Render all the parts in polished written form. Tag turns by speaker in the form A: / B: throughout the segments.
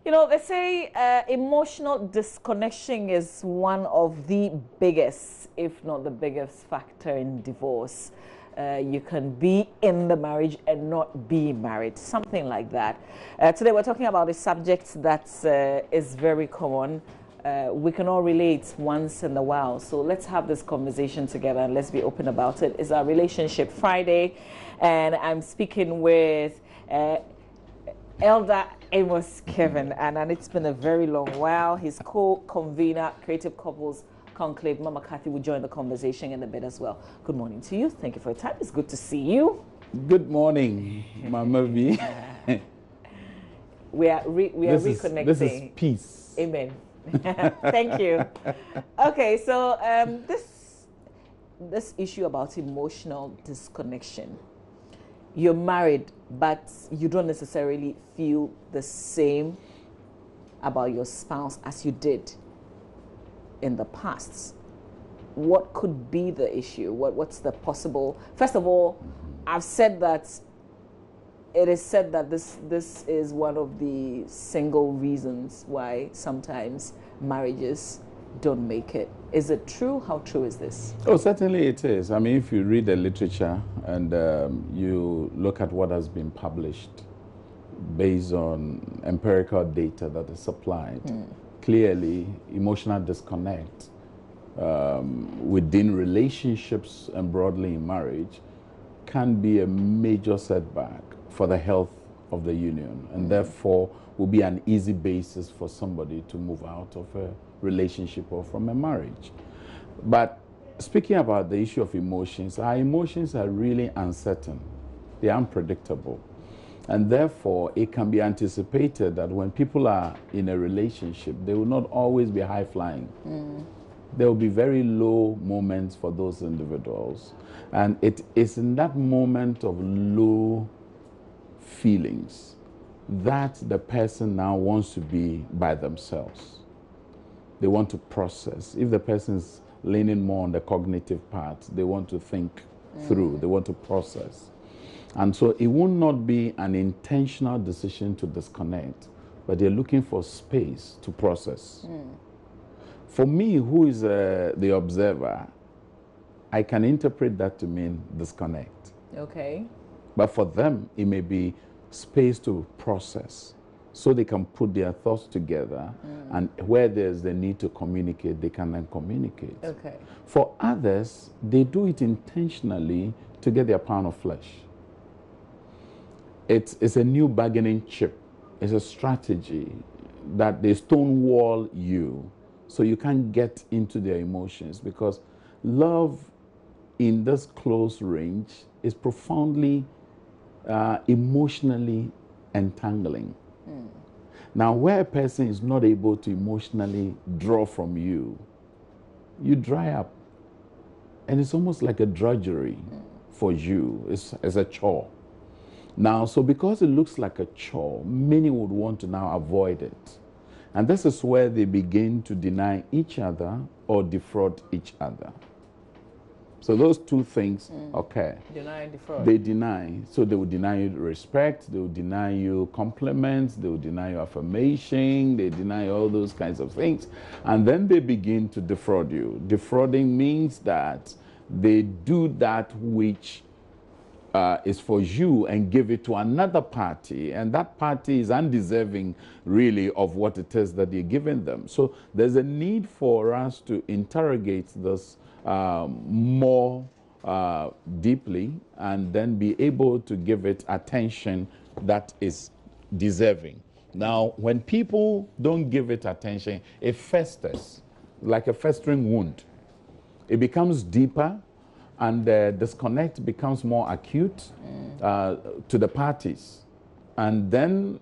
A: You know, they say emotional disconnection is one of the biggest, if not the biggest factor in divorce. You can be in the marriage and not be married, something like that. Today we're talking about a subject that is very common. We can all relate once in a while. So let's have this conversation together and let's be open about it. It's our Relationship Friday, and I'm speaking with Elder Amos Kevin, and it's been a very long while. He's co-convener, Creative Couples Conclave. Mama Kathy will join the conversation in a bit as well. Good morning to you. Thank you for your time. It's good to see you.
B: Good morning, Mama V.
A: we are reconnecting.
B: This is peace.
A: Amen. Thank you. Okay, so this issue about emotional disconnection. You're married, but you don't necessarily feel the same about your spouse as you did in the past. What could be the issue? What's the possible? First of all, I've said that it is said that this is one of the single reasons why sometimes marriages don't make it. Is it true? How true is this?
B: Oh, certainly it is. I mean, if you read the literature and you look at what has been published based on empirical data that is supplied, clearly emotional disconnect within relationships and broadly in marriage can be a major setback for the health of the union, and therefore will be an easy basis for somebody to move out of a relationship or from a marriage. But speaking about the issue of emotions, our emotions are really uncertain. They are unpredictable. And therefore, it can be anticipated that when people are in a relationship, they will not always be high-flying. There will be very low moments for those individuals. And it is in that moment of low feelings that the person now wants to be by themselves. They want to process. If the person is leaning more on the cognitive part, they want to think through, they want to process. And so it will not be an intentional decision to disconnect, but they're looking for space to process. For me, who is the observer, I can interpret that to mean disconnect.
A: Okay.
B: But for them, it may be space to process so they can put their thoughts together, and where there's the need to communicate, they can then communicate.
A: Okay.
B: For others, they do it intentionally to get their pound of flesh. It's a new bargaining chip. It's a strategy that they stonewall you so you can't get into their emotions, because love in this close range is profoundly emotionally entangling. Now, where a person is not able to emotionally draw from you, you dry up. And it's almost like a drudgery for you. It's a chore. Now, so because it looks like a chore, many would want to now avoid it. And this is where they begin to deny each other or defraud each other. So those two things occur.
A: Deny and defraud.
B: They deny. So they will deny you respect, they will deny you compliments, they will deny you affirmation, they deny all those kinds of things. And then they begin to defraud you. Defrauding means that they do that which is for you and give it to another party, and that party is undeserving really of what it is that you're giving them. So there's a need for us to interrogate this more deeply, and then be able to give it attention that is deserving. Now, when people don't give it attention, it festers like a festering wound. It becomes deeper, and the disconnect becomes more acute to the parties. And then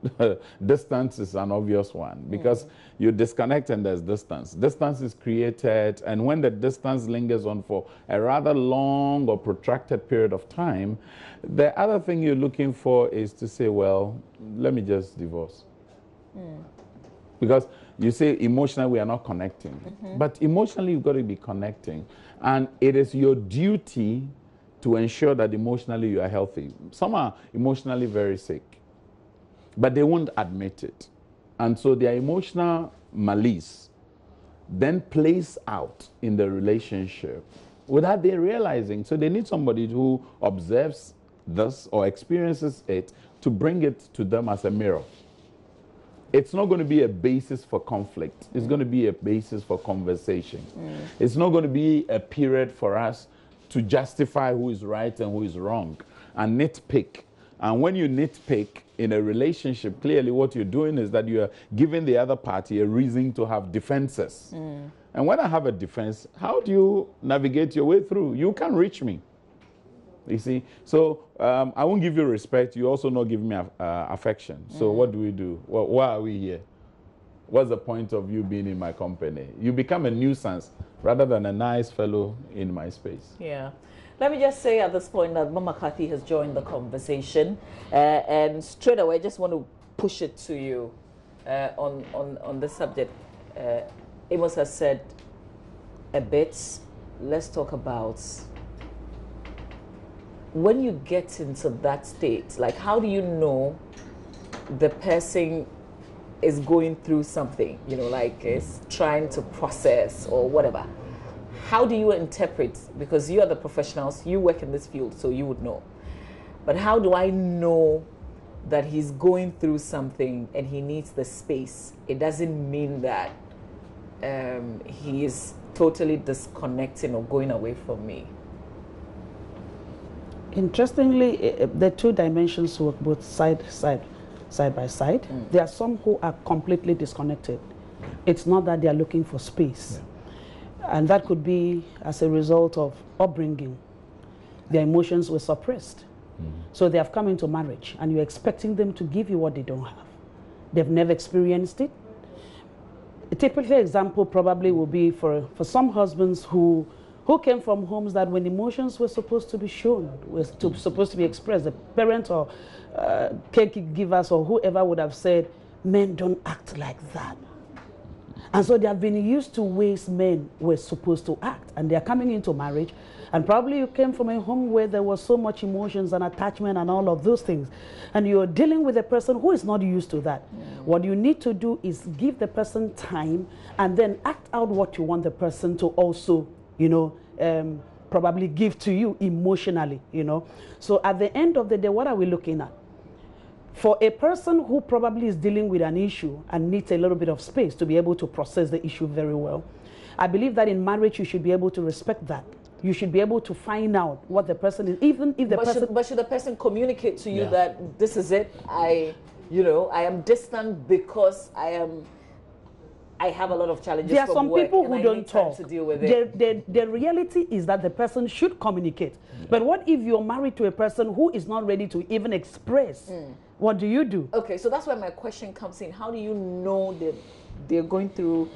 B: distance is an obvious one, because you disconnect and there's distance. Distance is created, and when the distance lingers on for a rather long or protracted period of time, the other thing you're looking for is to say, well, let me just divorce. Because you say emotionally we are not connecting, but emotionally you've got to be connecting. And it is your duty to ensure that emotionally you are healthy. Some are emotionally very sick, but they won't admit it. And so their emotional malice then plays out in the relationship without they realizing. So they need somebody who observes this or experiences it to bring it to them as a mirror. It's not going to be a basis for conflict. It's going to be a basis for conversation. It's not going to be a period for us to justify who is right and who is wrong and nitpick. And when you nitpick in a relationship, clearly what you're doing is that you're giving the other party a reason to have defenses. And when I have a defense, how do you navigate your way through? You can't reach me. You see? So I won't give you respect. You also not give me affection. So what do we do? Well, why are we here? What's the point of you being in my company? You become a nuisance rather than a nice fellow in my space.
A: Yeah. Let me just say at this point that Mama Kathy has joined the conversation, and straight away I just want to push it to you on this subject. Amos has said a bit. Let's talk about when you get into that state, like how do you know the person is going through something, you know, like is trying to process or whatever? How do you interpret, because you are the professionals, you work in this field, so you would know. But how do I know that he's going through something and he needs the space? It doesn't mean that he is totally disconnecting or going away from me.
C: Interestingly, the two dimensions work both side by side. There are some who are completely disconnected. It's not that they are looking for space. And that could be as a result of upbringing. Their emotions were suppressed. So they have come into marriage and you're expecting them to give you what they don't have. They've never experienced it. A typical example probably will be for some husbands who came from homes that when emotions were supposed to be shown, supposed to be expressed, the parent or caregivers or whoever would have said, men don't act like that. And so they have been used to ways men were supposed to act. And they are coming into marriage. And probably you came from a home where there was so much emotions and attachment and all of those things. And you're dealing with a person who is not used to that. What you need to do is give the person time and then act out what you want the person to also, you know, probably give to you emotionally, you know. So at the end of the day, what are we looking at? For a person who probably is dealing with an issue and needs a little bit of space to be able to process the issue very well, I believe that in marriage you should be able to respect that. You should be able to find out what the person is, even if the person...
A: But should the person communicate to you that this is it, I am distant because I have a lot of challenges.
C: There are some people who don't talk.
A: To deal with it.
C: The reality is that the person should communicate. But what if you're married to a person who is not ready to even express? What do you do?
A: Okay, so that's where my question comes in. How do you know that they're going through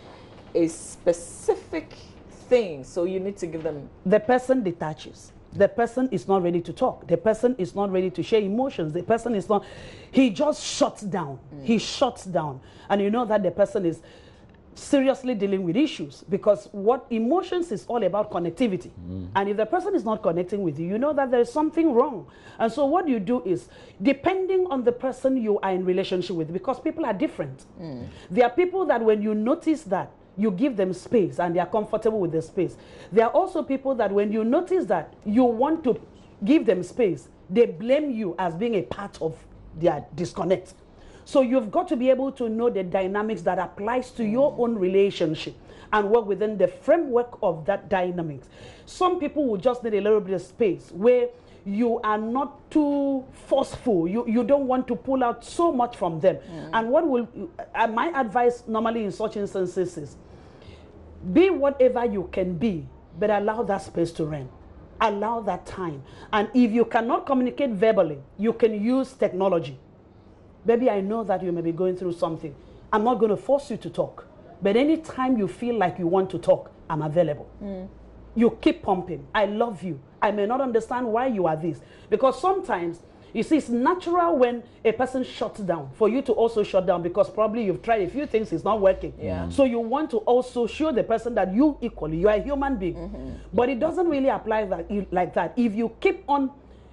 A: a specific thing? So you need to give them...
C: The person detaches. The person is not ready to talk. The person is not ready to share emotions. The person is not... He just shuts down. He shuts down. And you know that the person is seriously dealing with issues, because what emotions is all about connectivity. And if the person is not connecting with you, you know that there is something wrong. And so what you do is, depending on the person you are in relationship with, because people are different. There are people that when you notice that, you give them space and they are comfortable with the space. There are also people that when you notice that you want to give them space, they blame you as being a part of their disconnect. So you've got to be able to know the dynamics that applies to your own relationship and work within the framework of that dynamics. Some people will just need a little bit of space where you are not too forceful. You don't want to pull out so much from them. And what will my advice normally in such instances is, be whatever you can be, but allow that space to reign. Allow that time. And if you cannot communicate verbally, you can use technology. Baby, I know that you may be going through something. I'm not going to force you to talk. But anytime you feel like you want to talk, I'm available. You keep pumping. I love you. I may not understand why you are this. Because sometimes, you see, it's natural when a person shuts down for you to also shut down, because probably you've tried a few things, it's not working. So you want to also show the person that you equally, you are a human being. But it doesn't really apply like that. If you keep on,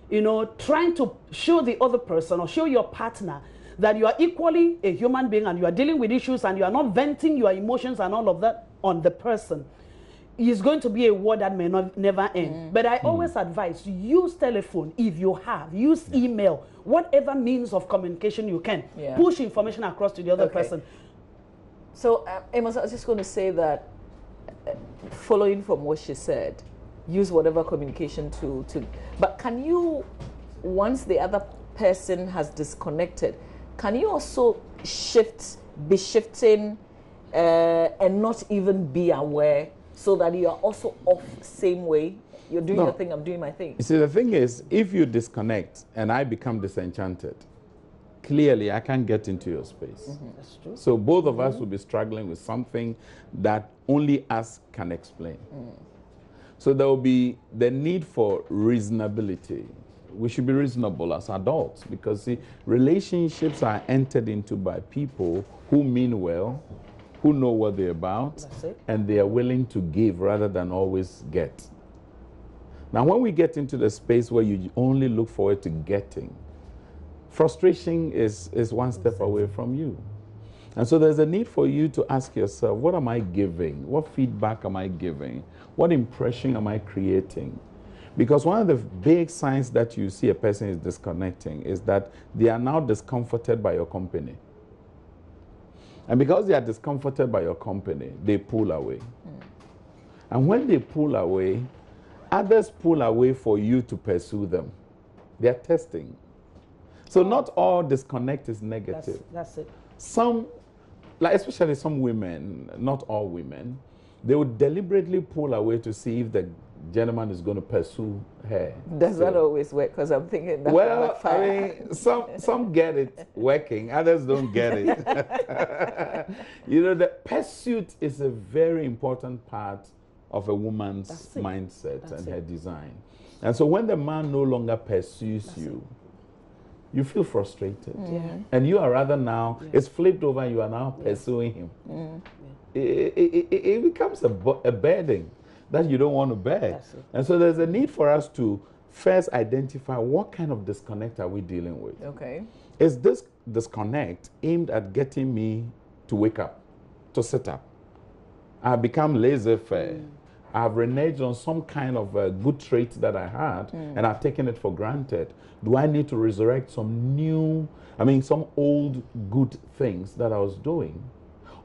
C: you know, trying to show the other person or show your partner that you are equally a human being and you are dealing with issues and you are not venting your emotions and all of that on the person, is going to be a war that may never end. But I always advise, use telephone if you have, use email, whatever means of communication you can. Push information across to the other person.
A: So, Amos, I was just going to say that, following from what she said, use whatever communication to but can you, once the other person has disconnected, can you also be shifting and not even be aware, so that you are also off same way? You're doing your thing, I'm doing my thing.
B: You see, the thing is, if you disconnect and I become disenchanted, clearly I can't get into your space.
C: That's true.
B: So both of us will be struggling with something that only us can explain. So there will be the need for reasonability. We should be reasonable as adults, because see, relationships are entered into by people who mean well, who know what they're about, and they are willing to give rather than always get. Now, when we get into the space where you only look forward to getting, frustration is one step away from you. And so there's a need for you to ask yourself, what am I giving? What feedback am I giving? What impression am I creating? Because one of the big signs that you see a person is disconnecting is that they are now discomforted by your company. And because they are discomforted by your company, they pull away. And when they pull away, others pull away for you to pursue them. They are testing. So not all disconnect is negative.
C: That's it.
B: Some, like especially some women, not all women, they would deliberately pull away to see if the gentleman is going to pursue her.
A: Does that always work? Because I'm thinking that.
B: Well, I mean, some get it working, others don't get it. You know, the pursuit is a very important part of a woman's mindset and her design. And so when the man no longer pursues you, you feel frustrated. And you are rather now, it's flipped over and you are now pursuing him. It becomes a burden that you don't want to bear. And so there's a need for us to first identify what kind of disconnect are we dealing with. Is this disconnect aimed at getting me to wake up, to sit up? I've become laissez-faire. I've reneged on some kind of good trait that I had, and I've taken it for granted. Do I need to resurrect some some old good things that I was doing?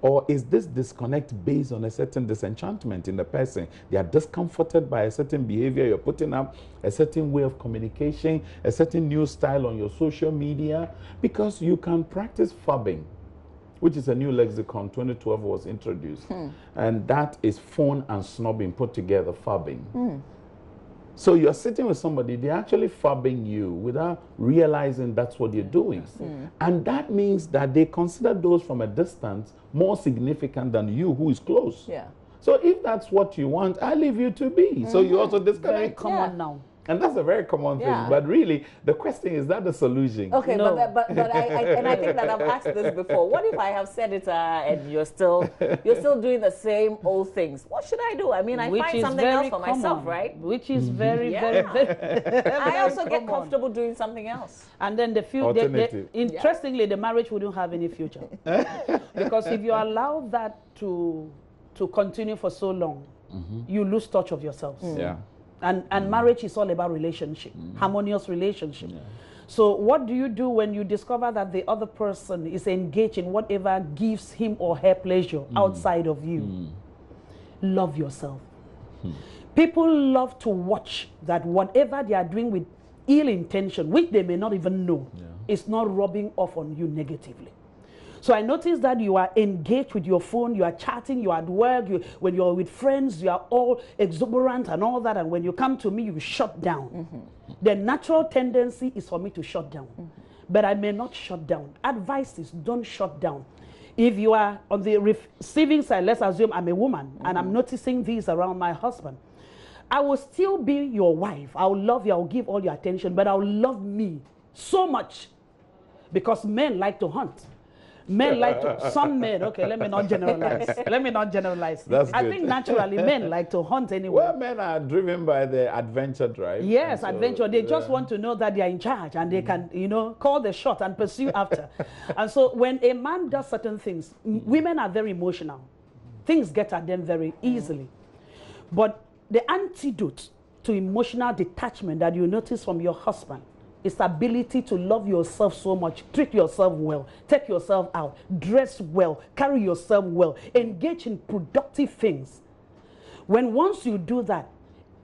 B: Or is this disconnect based on a certain disenchantment in the person? They are discomforted by a certain behavior you're putting up, a certain way of communication, a certain new style on your social media, because you can practice fubbing, which is a new lexicon, 2012 was introduced. And that is phone and snobbing put together, fubbing. So you're sitting with somebody, they're actually fubbing you without realizing that's what you're doing. And that means that they consider those from a distance more significant than you who is close. So if that's what you want, I leave you to be. So you also disconnect.
C: Very common now.
B: And that's a very common thing. But really, the question is that the solution?
A: Okay, no. but I think that I've asked this before. What if I have said it and you're still doing the same old things? What should I do? I mean, I find something else for myself, right?
C: Which is very, very
A: I also get comfortable doing something else.
C: And then interestingly, the marriage wouldn't have any future. Because if you allow that to continue for so long, you lose touch of yourselves. And marriage is all about relationship, harmonious relationship. So what do you do when you discover that the other person is engaged in whatever gives him or her pleasure outside of you? Love yourself. People love to watch that whatever they are doing with ill intention, which they may not even know, is not rubbing off on you negatively. So I noticed that you are engaged with your phone, you are chatting, you are at work, when you're with friends, you are all exuberant and all that, and when you come to me, you shut down. The natural tendency is for me to shut down. But I may not shut down. Advice is don't shut down. If you are on the receiving side, let's assume I'm a woman, and I'm noticing these around my husband. I will still be your wife. I will love you, I will give all your attention, but I will love me so much, because men like to hunt. Men like to, some men, okay, let me not generalize. Let me not generalize.
B: That's
C: I
B: good.
C: think naturally men like to hunt anyway.
B: Well, men are driven by the adventure drive.
C: Yes,
B: so,
C: adventure. They just want to know that they are in charge and they can, you know, call the shot and pursue after. And so when a man does certain things, women are very emotional. Things get at them very easily. But the antidote to emotional detachment that you notice from your husband is ability to love yourself so much, treat yourself well, take yourself out, dress well, carry yourself well, engage in productive things. When once you do that,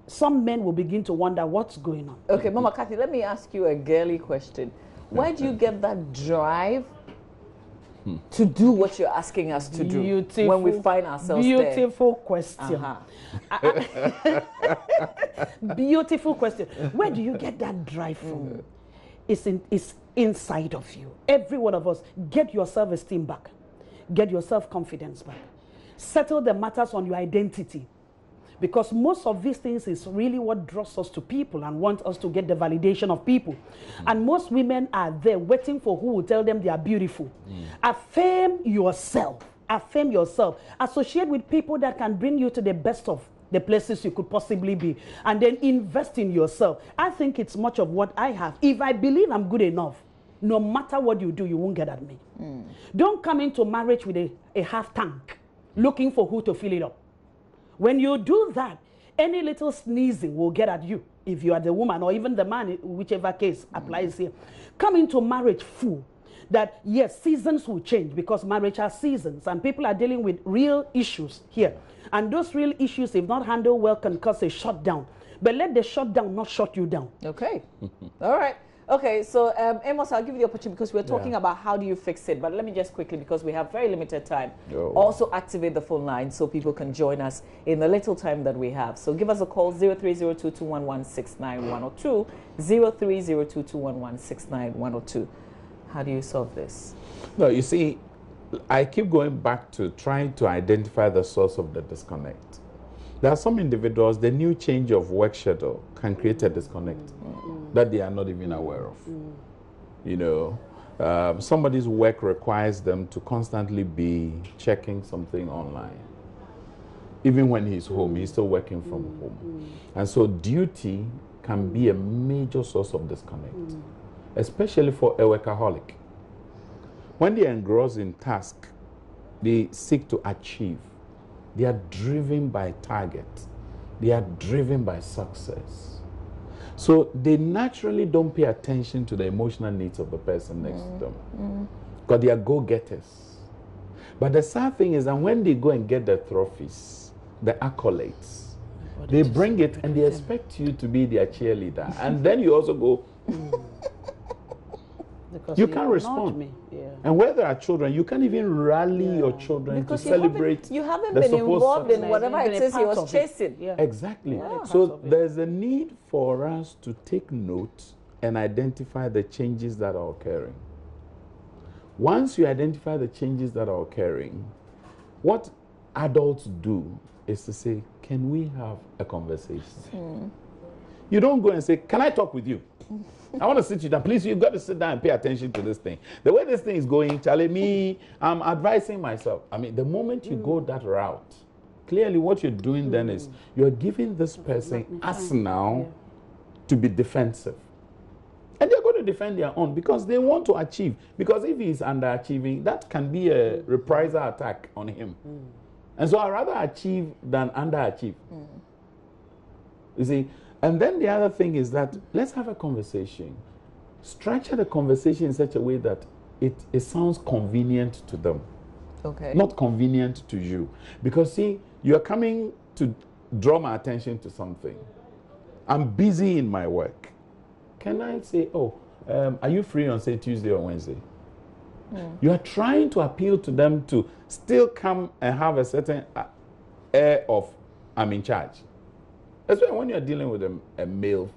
C: some men will begin to wonder what's going on.
A: Okay, Mama Kathy, let me ask you a girly question. Where do you get that drive to do what you're asking us to do when we find ourselves
C: beautiful
A: there?
C: Question. Beautiful question. Where do you get that drive from? It's inside of you. Every one of us, get your self-esteem back. Get your self-confidence back. Settle the matters on your identity. Because most of these things is really what draws us to people and want us to get the validation of people. And most women are there waiting for who will tell them they are beautiful. Affirm yourself. Affirm yourself. Associate with people that can bring you to the best of the places you could possibly be. And then invest in yourself. I think it's much of what I have. If I believe I'm good enough, no matter what you do, you won't get at me. Don't come into marriage with a half tank looking for who to fill it up. When you do that, any little sneezing will get at you. If you are the woman or even the man, whichever case applies here. Come into marriage full. That yes, seasons will change because marriage has seasons and people are dealing with real issues here. And those real issues, if not handled well, can cause a shutdown. But let the shutdown not shut you down.
A: Okay. All right. Okay, so Amos, I'll give you the opportunity because we're talking about how do you fix it. But let me just quickly, because we have very limited time, also activate the phone line so people can join us in the little time that we have. So give us a call, 0302-211-69102, 0302-211-69102. How do you solve this?
B: No, you see, I keep going back to trying to identify the source of the disconnect. There are some individuals, the new change of work schedule can create a disconnect that they are not even aware of. You know, somebody's work requires them to constantly be checking something online. Even when he's home, he's still working from home. And so duty can be a major source of disconnect, especially for a workaholic. When they engross in task, they seek to achieve. They are driven by target. They are driven by success. So they naturally don't pay attention to the emotional needs of the person next to them. Because they are go-getters. But the sad thing is that when they go and get the trophies, the accolades, they bring it and they expect you to be their cheerleader. And then you also go, you can't respond. And where there are children, you can't even rally your children to celebrate.
A: You haven't been involved in whatever it is he was chasing.
B: Exactly. So there's a need for us to take note and identify the changes that are occurring. Once you identify the changes that are occurring, what adults do is to say, can we have a conversation? You don't go and say, can I talk with you? I want to sit you down. Please, you've got to sit down and pay attention to this thing. The way this thing is going, Charlie, I'm advising myself. I mean, the moment you go that route, clearly what you're doing then is you're giving this person arsenal to be defensive. And they're going to defend their own because they want to achieve. Because if he's underachieving, that can be a reprisal attack on him. And so I'd rather achieve than underachieve. You see? And then the other thing is that let's have a conversation. Structure the conversation in such a way that it sounds convenient to them.
A: Okay.
B: Not convenient to you. Because see, you're coming to draw my attention to something. I'm busy in my work. Can I say, are you free on, say, Tuesday or Wednesday? You are trying to appeal to them to still come and have a certain air of, I'm in charge. That's why when you're dealing with a male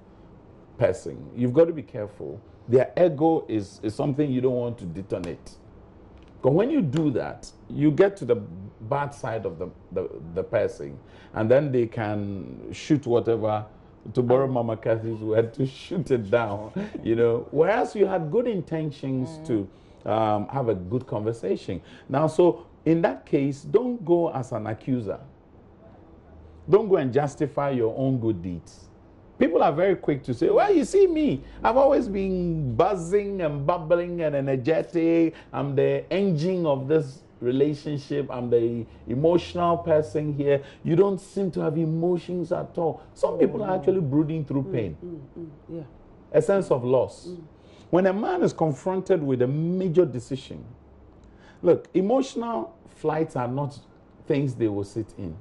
B: person, you've got to be careful. Their ego is something you don't want to detonate. Because when you do that, you get to the bad side of the person, and then they can shoot whatever, to borrow Mama Kathy's word, to shoot it down, you know. Whereas you had good intentions to have a good conversation. Now, so in that case, don't go as an accuser. Don't go and justify your own good deeds. People are very quick to say, well, you see me, I've always been buzzing and bubbling and energetic. I'm the engine of this relationship. I'm the emotional person here. You don't seem to have emotions at all. Some people are actually brooding through pain.
C: Yeah.
B: A sense of loss. When a man is confronted with a major decision, look, emotional flights are not things they will sit in.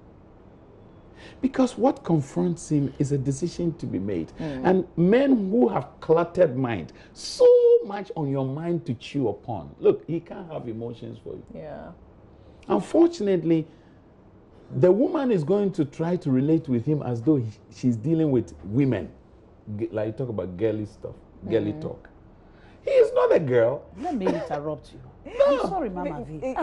B: Because what confronts him is a decision to be made. And men who have cluttered mind, so much on your mind to chew upon. Look, he can't have emotions for you.
A: Yeah.
B: Unfortunately, the woman is going to try to relate with him as though she's dealing with women. Like you talk about girly stuff, girly talk. He is not a girl.
C: Let me interrupt you.
B: No.
C: I'm sorry, Mama V.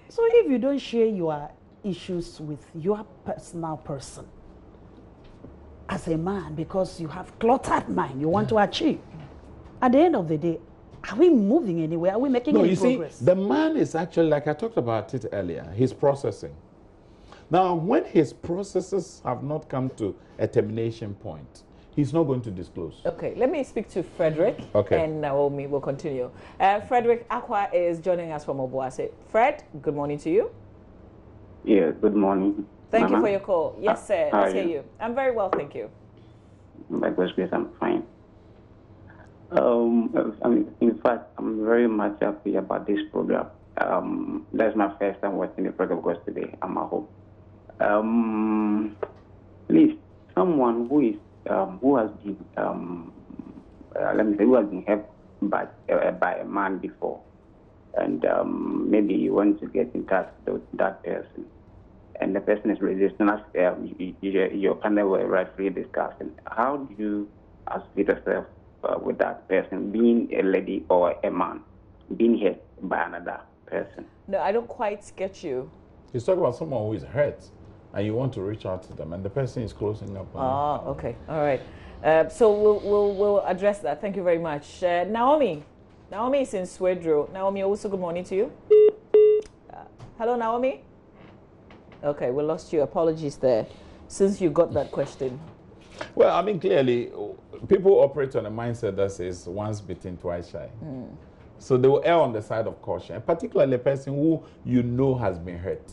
C: So if you don't share your issues with your personal person as a man because you have cluttered mind, you want to achieve, at the end of the day, are we moving anywhere? Are we making any progress?
B: See, the man is actually, like I talked about it earlier, he's processing. Now, when his processes have not come to a termination point, he's not going to disclose.
A: Okay, let me speak to Frederick, and Naomi will continue. Frederick Aqua is joining us from Obuasi. Fred, good morning to you.
D: Yeah, good morning.
A: Thank
D: Mama.
A: you for your call. Yes, sir. Let's hear you. I'm very well, thank you.
D: By God's grace, I'm fine. In fact, I'm very much happy about this program. That's my first time watching the program because today I'm at home. Please, someone who is who has been who has been helped by a man before, and maybe you want to get in touch with that person, and the person is resisting us. Your panel were rightfully discussing. How do you associate yourself with that person, being a lady or a man, being hurt by another person?
A: No, I don't quite get you.
B: He's talking about someone who is hurt, and you want to reach out to them, and the person is closing up.
A: Oh, okay, all right. So we'll address that. Thank you very much, Naomi. Naomi is in Swedro. Naomi, also good morning to you. Hello, Naomi. Okay, we lost you. Apologies there. Since you got that question.
B: Well, I mean, clearly, people operate on a mindset that says once bitten, twice shy. So they will err on the side of caution, and particularly a person who you know has been hurt.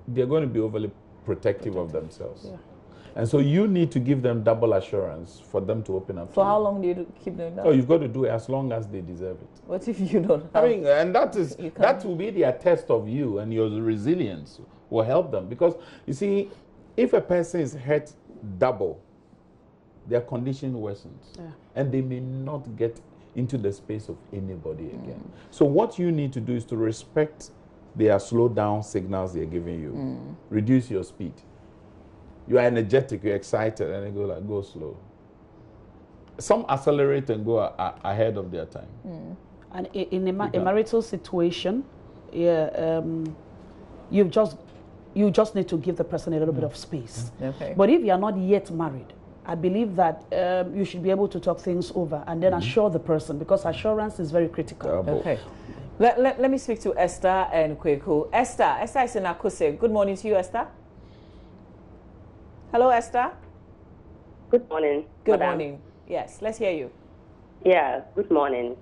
B: They're going to be overly protective of themselves. Yeah. And so you need to give them double assurance for them to open up.
A: For how long do you keep doing that?
B: Oh, you've got to do it as long as they deserve it.
A: What if you don't have?
B: I mean, and that will be their test of you, and your resilience will help them. Because, you see, if a person is hurt double, their condition worsens. Yeah. And they may not get into the space of anybody again. So what you need to do is to respect their slow down signals they're giving you. Reduce your speed. You are energetic, you're excited, and they go like, go slow. Some accelerate and go ahead of their time.
C: And in a marital situation, yeah, you just need to give the person a little bit of space.
A: Okay.
C: But if you are not yet married, I believe that you should be able to talk things over and then assure the person, because assurance is very critical.
A: Okay. Let me speak to Esther and Kweku. Esther is in Akuse. Good morning to you, Esther. Hello, Esther.
E: Good morning.
A: Good morning. Yes, let's hear you.
E: Yeah, good morning.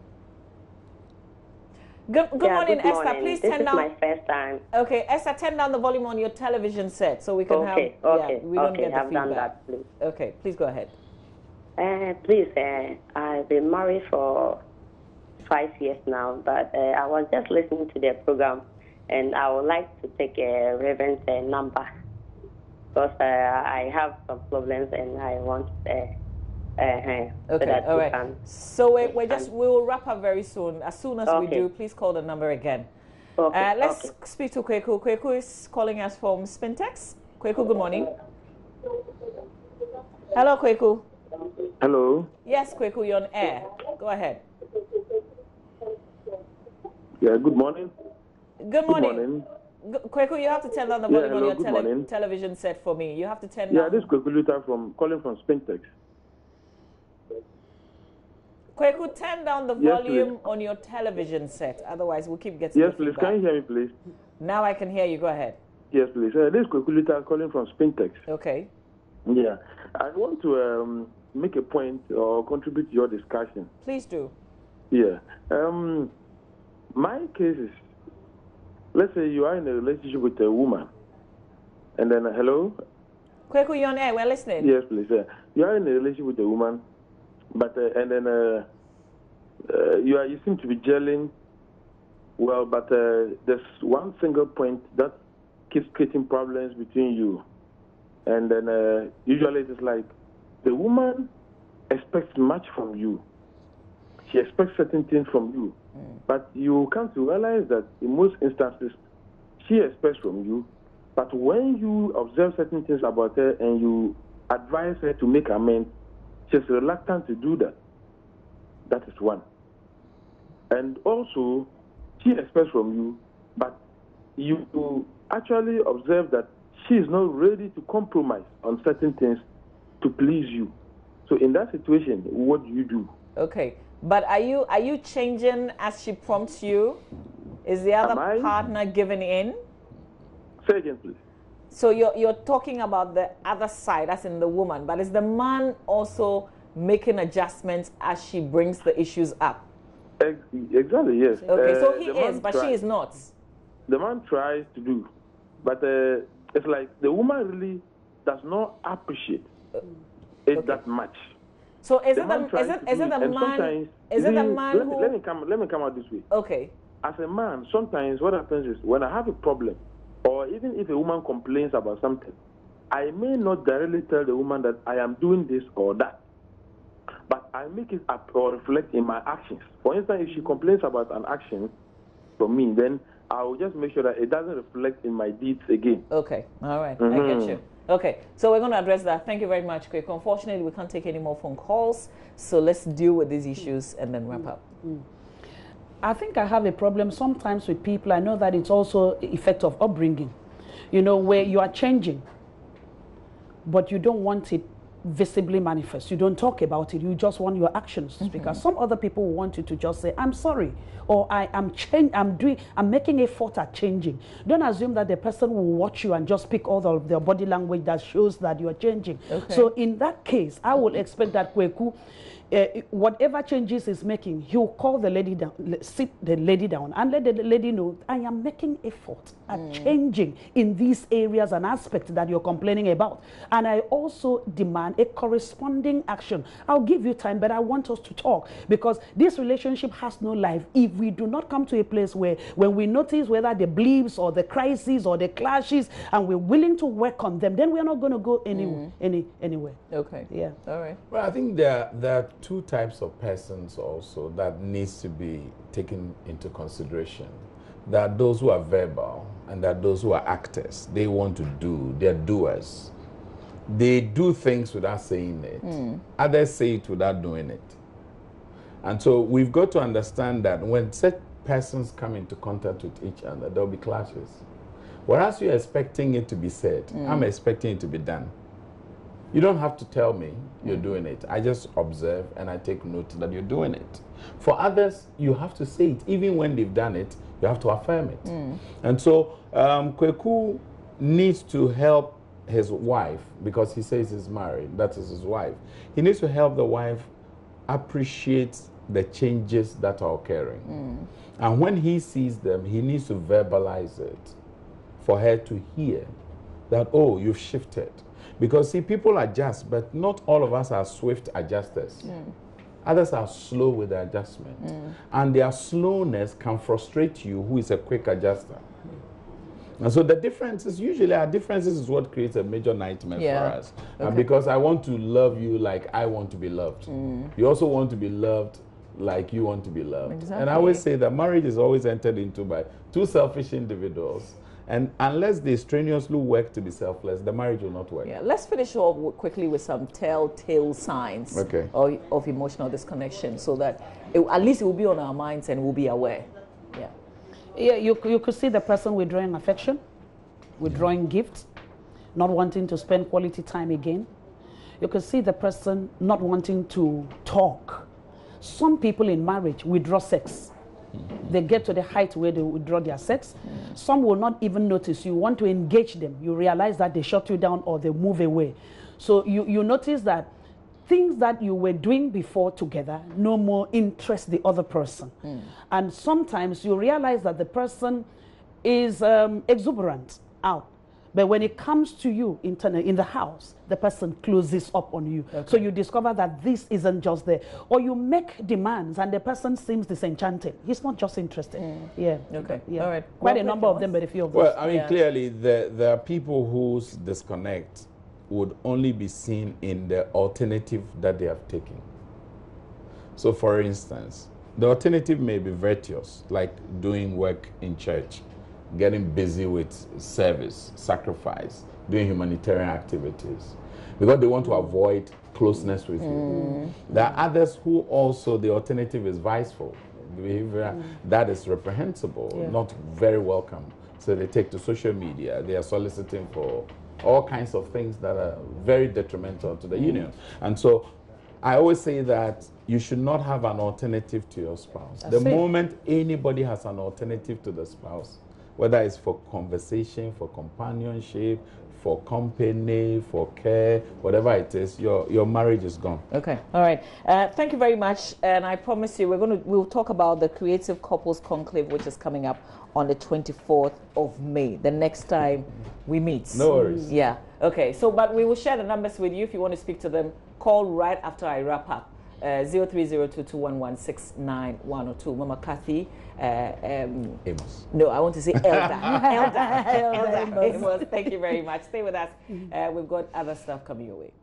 A: Good morning,
E: good
A: Esther.
E: morning.
A: Please
E: this
A: turn down.
E: This is my first time.
A: Okay, Esther, turn down the volume on your television set so we can have.
E: Okay.
A: We don't get the
E: I've
A: feedback.
E: done that, please.
A: Okay, please go ahead.
E: Please, I've been married for 5 years now, but I was just listening to the program, and I would like to take a Reverend's number, because I have some problems and I want.
A: Okay,
E: so that
A: all right. So we will wrap up very soon. As soon as we do, please call the number again.
E: Okay.
A: Let's speak to Kweku. Kweku is calling us from Spintax. Kweku, good morning. Hello, Kweku.
F: Hello.
A: Yes, Kweku, you're on air. Go ahead.
F: Yeah, good morning.
A: Good morning. Kweku, you have to turn down the volume on your television set for me. You have to turn down.
F: Yeah, this is Kweku Luther calling from Spintax.
A: Kweku, turn down the
F: Yes,
A: volume
F: please.
A: on your television set. Otherwise, we'll keep getting
F: Yes,
A: the
F: please.
A: feedback.
F: Can you hear me, please?
A: Now I can hear you. Go ahead.
F: Yes, please. This is Kwekulita calling from Spintax.
A: Okay.
F: Yeah. I want to make a point or contribute to your discussion.
A: Please do.
F: Yeah. My case is, let's say you are in a relationship with a woman, and then, hello?
A: Kweku, you're on air. We're listening.
F: Yes, please. You are in a relationship with a woman, but and then you seem to be gelling well, but there's one single point that keeps creating problems between you, and then usually it is like the woman expects much from you. She expects certain things from you, but you come to realize that in most instances she expects from you. But when you observe certain things about her and you advise her to make amends, she's reluctant to do that. That is one. And also, she expects from you, but you actually observe that she is not ready to compromise on certain things to please you. So in that situation, what do you do?
A: Okay. But are you changing as she prompts you? Is the other partner giving in?
F: Say again, please.
A: So you're talking about the other side, as in the woman, but is the man also making adjustments as she brings the issues up?
F: Exactly, yes.
A: Okay, so he is, but she is not.
F: The man tries to do, but it's like the woman really does not appreciate it that much.
A: So is it the man who?
F: Let me come out this way.
A: Okay.
F: As a man, sometimes what happens is when I have a problem, or even if a woman complains about something, I may not directly tell the woman that I am doing this or that, but I make it up or reflect in my actions. For instance, if she complains about an action from me, then I will just make sure that it doesn't reflect in my deeds again.
A: Okay, all right, I get you. Okay, so we're going to address that. Thank you very much, Quick. Unfortunately, we can't take any more phone calls, so let's deal with these issues and then wrap up.
C: I think I have a problem sometimes with people. I know that it's also the effect of upbringing, you know, where you are changing, but you don't want it visibly manifest. You don't talk about it. You just want your actions to speak. Some other people want you to just say, I'm sorry, or I'm making a effort at changing. Don't assume that the person will watch you and just pick all of their body language that shows that you are changing. Okay. So in that case, I would expect that Kweku, whatever changes he's making, he'll call the lady down, sit the lady down, and let the lady know, I am making effort at changing in these areas and aspects that you're complaining about. And I also demand a corresponding action. I'll give you time, but I want us to talk, because this relationship has no life if we do not come to a place where when we notice whether the bleeps or the crises or the clashes and we're willing to work on them, then we're not going to go anywhere.
A: Okay.
C: Yeah.
A: All right.
B: Well, I think there are two types of persons also that needs to be taken into consideration. There are those who are verbal and there are those who are actors. They want to do, they're doers. They do things without saying it. Others say it without doing it. And so we've got to understand that when such persons come into contact with each other, there'll be clashes. Whereas you're expecting it to be said, I'm expecting it to be done. You don't have to tell me you're doing it. I just observe and I take note that you're doing it. For others, you have to say it. Even when they've done it, you have to affirm it. And so Kweku needs to help his wife, because he says he's married, that is his wife. He needs to help the wife appreciate the changes that are occurring. And when he sees them, he needs to verbalize it for her to hear that, oh, you've shifted. Because, see, people adjust, but not all of us are swift adjusters. Others are slow with the adjustment. And their slowness can frustrate you, who is a quick adjuster. And so the differences, usually our differences is what creates a major nightmare for us. Because I want to love you like I want to be loved. You also want to be loved like you want to be loved. Exactly. And I always say that marriage is always entered into by two selfish individuals. And unless they strenuously work to be selfless, the marriage will not work.
A: Yeah, let's finish off quickly with some telltale signs of emotional disconnection, so that at least it will be on our minds and we'll be aware. Yeah.
C: Yeah, you could see the person withdrawing affection, withdrawing gifts, not wanting to spend quality time again. You could see the person not wanting to talk. Some people in marriage withdraw sex. They get to the height where they withdraw their sex. Some will not even notice. You want to engage them. You realize that they shut you down or they move away. So you notice that things that you were doing before together no more interest the other person. And sometimes you realize that the person is exuberant out. But when it comes to you in the house, the person closes up on you. Okay. So you discover that this isn't just there. Or you make demands and the person seems disenchanted. He's not just interested. Yeah.
A: Okay.
C: Yeah.
A: All right.
C: Quite a number of them, but a few of them.
B: Well, I mean, clearly there are people whose disconnect would only be seen in the alternative that they have taken. So for instance, the alternative may be virtuous, like doing work in church, getting busy with service, sacrifice, doing humanitarian activities, because they want to avoid closeness with you. There are others who also, the alternative is viceful behavior that is reprehensible, not very welcome. So they take to social media, they are soliciting for all kinds of things that are very detrimental to the union. And so I always say that you should not have an alternative to your spouse. The moment anybody has an alternative to the spouse, whether it's for conversation, for companionship, for company, for care, whatever it is, your marriage is gone.
A: Okay, all right. Thank you very much. And I promise you, we'll talk about the Creative Couples Conclave, which is coming up on the 24th of May, the next time we meet.
B: No worries.
A: Yeah. Okay. So, but we will share the numbers with you if you want to speak to them. Call right after I wrap up. 030221169102. Mama Kathy.
B: Amos.
A: No, I want to say Elder. Elder Amos. Thank you very much. Stay with us. We've got other stuff coming your way.